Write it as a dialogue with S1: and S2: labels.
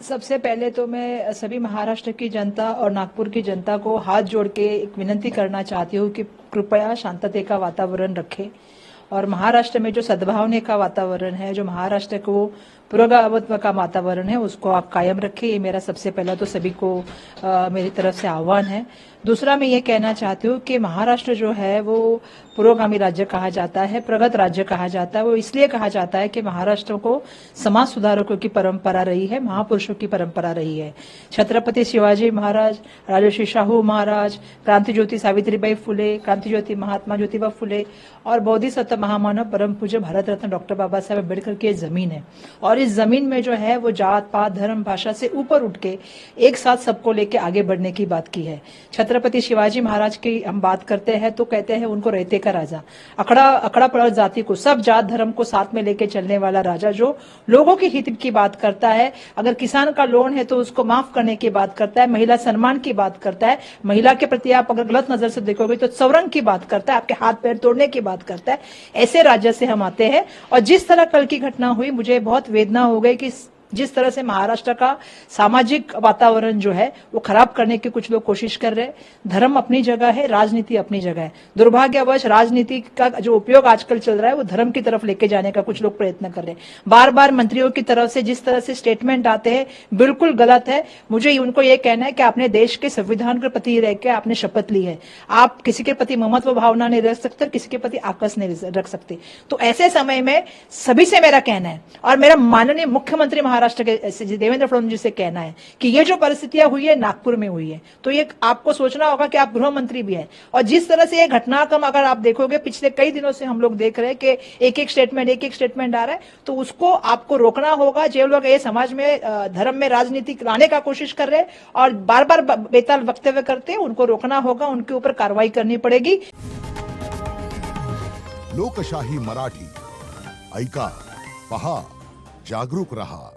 S1: सबसे पहले तो मैं सभी महाराष्ट्र की जनता और नागपुर की जनता को हाथ जोड़ के एक विनती करना चाहती हूँ कि कृपया शांतता का वातावरण रखें और महाराष्ट्र में जो सद्भावना का वातावरण है, जो महाराष्ट्र को पुरोगामित्व का वातावरण है, उसको आप कायम रखें। ये मेरा सबसे पहला तो सभी को मेरी तरफ से आह्वान है। दूसरा मैं ये कहना चाहती हूँ कि महाराष्ट्र जो है वो पुरोगामी राज्य कहा जाता है, प्रगत राज्य कहा जाता है। वो इसलिए कहा जाता है कि महाराष्ट्र को समाज सुधारकों की परंपरा रही है, महापुरुषों की परंपरा रही है। छत्रपति शिवाजी महाराज, राजर्षि शाहू महाराज, क्रांति ज्योति सावित्रीबाई फुले, क्रांति ज्योति महात्मा ज्योतिबा फुले और बोधिसत्व महामानव परम पूज्य भारत रत्न डॉक्टर बाबा साहेब अम्बेडकर की जमीन है। और इस जमीन में जो है वो जात पात धर्म भाषा से ऊपर उठ के एक साथ सबको लेके आगे बढ़ने की बात की है। छत्रपति शिवाजी महाराज की हम बात करते हैं तो कहते हैं उनको रहते का राजा, अखड़ा पड़ा जाति को, सब जात धर्म को साथ में लेके चलने वाला राजा, जो लोगों के हित की बात करता है। अगर किसान का लोन है तो उसको माफ करने की बात करता है, महिला सम्मान की बात करता है, महिला के प्रति आप अगर गलत नजर से देखोगे तो सवरंग की बात करता है, आपके हाथ पैर तोड़ने की बात करता है। ऐसे राज्य से हम आते हैं और जिस तरह कल की घटना हुई, मुझे बहुत वेदना हो गई कि जिस तरह से महाराष्ट्र का सामाजिक वातावरण जो है वो खराब करने की कुछ लोग कोशिश कर रहे हैं। धर्म अपनी जगह है, राजनीति अपनी जगह है। दुर्भाग्यवश राजनीति का जो उपयोग आजकल चल रहा है वो धर्म की तरफ लेके जाने का कुछ लोग प्रयत्न कर रहे हैं। बार बार मंत्रियों की तरफ से जिस तरह से स्टेटमेंट आते हैं बिल्कुल गलत है। मुझे उनको ये कहना है कि आपने देश के संविधान के प्रति रह के आपने शपथ ली है, आप किसी के प्रति ममत्व भावना नहीं रख सकते, किसी के प्रति आकस नहीं रख सकते। तो ऐसे समय में सभी से मेरा कहना है और मेरा माननीय मुख्यमंत्री महाराष्ट्र के देवेंद्र फडणवीस जी से कहना है कि ये जो परिस्थितियां हुई है नागपुर में हुई है, तो ये आपको सोचना होगा कि आप गृह मंत्री भी हैं। और जिस तरह से ये घटनाक्रम अगर आप देखोगे, पिछले कई दिनों से हम लोग देख रहे हैं कि एक एक स्टेटमेंट आ रहा है, तो उसको आपको रोकना होगा। जो लोग ये समाज में धर्म में राजनीति लाने का कोशिश कर रहे हैं और बार बार बेताल वक्तव्य करते हैं, उनको रोकना होगा, उनके ऊपर कार्रवाई करनी पड़ेगी।
S2: लोकशाही मराठी ऐका, पहा, जागरूक रहा।